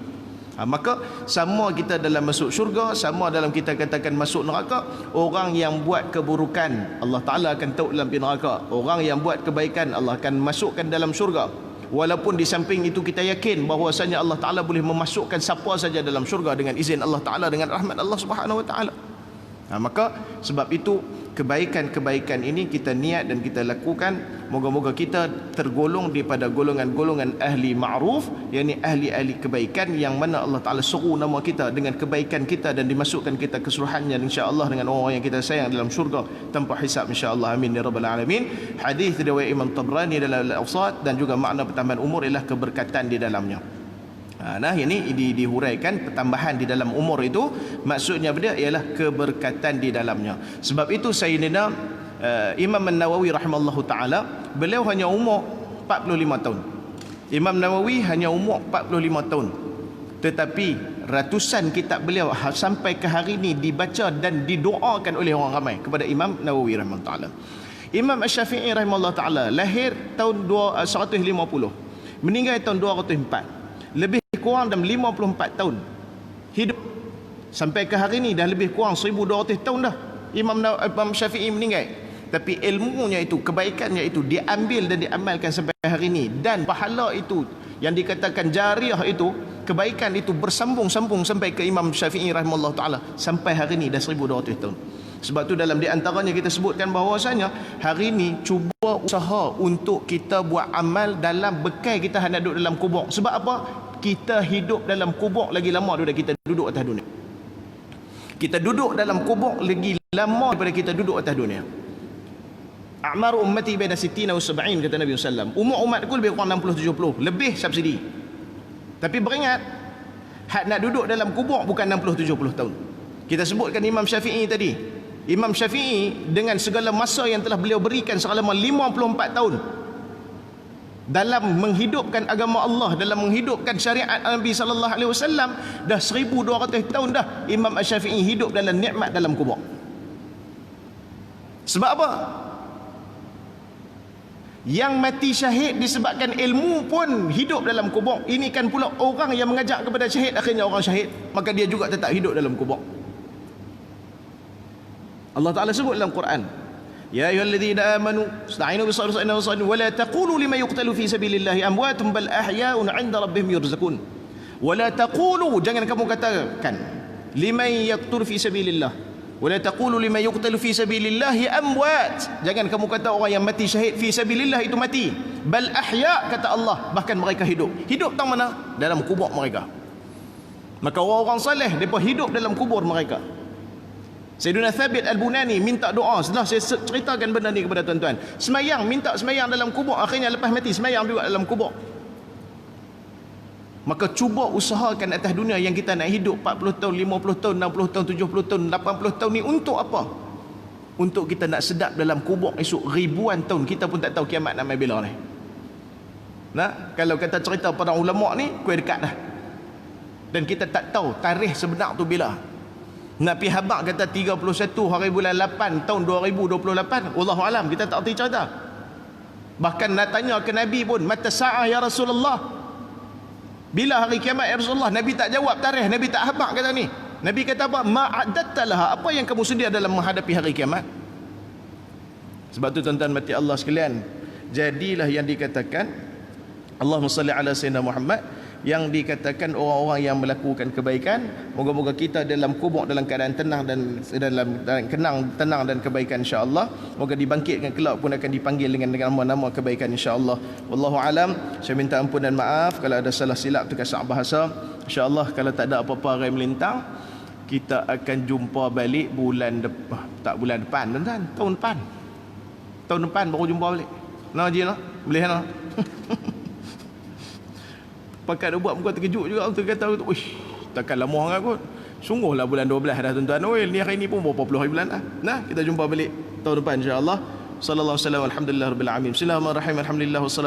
Maka sama kita dalam masuk syurga, sama dalam kita katakan masuk neraka. Orang yang buat keburukan, Allah Ta'ala akan tahu dalam neraka. Orang yang buat kebaikan, Allah akan masukkan dalam syurga. Walaupun di samping itu kita yakin bahawasanya Allah Ta'ala boleh memasukkan siapa saja dalam syurga dengan izin Allah Ta'ala, dengan rahmat Allah Subhanahu Wa Ta'ala. Maka sebab itu kebaikan-kebaikan ini kita niat dan kita lakukan. Moga-moga kita tergolong daripada golongan-golongan ahli ma'ruf, yakni ahli-ahli kebaikan, yang mana Allah Ta'ala seru nama kita dengan kebaikan kita dan dimasukkan kita keseluruhannya insya-Allah dengan orang yang kita sayang dalam syurga tanpa hisab insya-Allah. Amin ya rabbal alamin. Hadis riwayat Imam Tabrani dalam Al-Awsat, dan juga makna pertambahan umur ialah keberkatan di dalamnya. Nah, ini dihuraikan pertambahan di dalam umur itu maksudnya dia ialah keberkatan di dalamnya. Sebab itu Sayyidina Imam An-Nawawi rahimallahu taala, beliau hanya umur 45 tahun. Imam Nawawi hanya umur 45 tahun. Tetapi ratusan kitab beliau sampai ke hari ini dibaca dan didoakan oleh orang ramai kepada Imam Nawawi rahimallahu taala. Imam Asy-Syafi'i rahimallahu taala lahir tahun 150, meninggal tahun 204. Lebih kurang dalam 54 tahun hidup. Sampai ke hari ini dah lebih kurang 1200 tahun dah Imam Syafi'i meninggal. Tapi ilmunya itu, kebaikannya itu diambil dan diamalkan sampai hari ini. Dan pahala itu yang dikatakan jariah itu, kebaikan itu bersambung-sambung sampai ke Imam Syafi'i rahimahullah ta'ala. Sampai hari ini dah 1200 tahun. Sebab tu dalam di antaranya kita sebutkan bahawasanya hari ini cuba usaha untuk kita buat amal dalam bekal kita hendak duduk dalam kubur. Sebab apa? Kita hidup dalam kubur lagi lama daripada kita duduk atas dunia. Kita duduk dalam kubur lagi lama daripada kita duduk atas dunia. A'mar ummati baina 60 wa 70 kata Nabi SAW. Umur umatku lebih kurang 60-70, lebih subsidi. Tapi beringat, hak nak duduk dalam kubur bukan 60-70 tahun. Kita sebutkan Imam Syafi'i tadi. Imam Syafi'i dengan segala masa yang telah beliau berikan selama 54 tahun dalam menghidupkan agama Allah, dalam menghidupkan syariat Nabi sallallahu alaihi wasallam, dah 1200 tahun dah Imam Asy-Syafi'i hidup dalam nikmat dalam kubur. Sebab apa? Yang mati syahid disebabkan ilmu pun hidup dalam kubur. Ini kan pula orang yang mengajak kepada syahid, akhirnya orang syahid, maka dia juga tetap hidup dalam kubur. Allah Ta'ala sebut dalam Quran, ya ayyuhalladzina amanu ista'inu bis-sabri wa la taqulu liman yuqtalu fi sabilillahi amwatun bal ahya'un 'inda rabbihim yurzaqun. Wa la taqulu, jangan kamu katakan liman yaqtul fi sabilillah, wa la taqulu liman yuqtalu fi sabilillahi amwat, jangan kamu kata orang yang mati syahid fi sabilillah itu mati. Bal ahya', kata Allah, bahkan mereka hidup. Hidup tang mana? Dalam kubur mereka. Maka orang-orang saleh depa hidup dalam kubur mereka. Sayyidina Thabit Al-Bunani minta doa. Setelah saya ceritakan benda ni kepada tuan-tuan, semayang, minta semayang dalam kubur, akhirnya lepas mati semayang juga dalam kubur. Maka cuba usahakan atas dunia yang kita nak hidup 40 tahun, 50 tahun, 60 tahun, 70 tahun, 80 tahun ni untuk apa? Untuk kita nak sedap dalam kubur esok ribuan tahun. Kita pun tak tahu kiamat nak mai bila ni. Nah, kalau kata cerita para ulama ni, kuih dekat dah. Dan kita tak tahu tarikh sebenar tu bila. Nabi Habak kata 31 hari bulan 8 tahun 2028. Wallahu alam, kita tak erti cerita. Bahkan nak tanya ke Nabi pun, mata sa'ah ya Rasulullah, bila hari kiamat ya Rasulullah? Nabi tak jawab tarikh, Nabi tak habak kata ni. Nabi kata apa? Ma'adatta laha, apa yang kamu sedia dalam menghadapi hari kiamat? Sebab tu tuan-tuan mati Allah sekalian, jadilah yang dikatakan Allahumma salli ala Sayyidina Muhammad, yang dikatakan orang-orang yang melakukan kebaikan, moga-moga kita dalam kubur dalam keadaan tenang dan tenang dan kebaikan insya-Allah. Moga dibangkitkan kelak pun akan dipanggil dengan nama-nama kebaikan insya-Allah. Wallahu alam. Saya minta ampun dan maaf kalau ada salah silap terkasar bahasa. Insya-Allah kalau tak ada apa-apa hari melintang, kita akan jumpa balik bulan depan tuan-tuan, tahun depan baru jumpa balik. Nah je lah, boleh lah. Pakat dia buat muka terkejut juga. Kita kata, uish, takkan lama sangat kot. Sungguhlah bulan 12 dah tuan-tuan. Ni hari ni pun berapa puluh hari bulan dah. Nah, kita jumpa balik tahun depan insya-Allah. Sallallahu alaihi wasallam. Alhamdulillah rabbil alamin. Bismillahirrahmanirrahim. Alhamdulillah wassalatu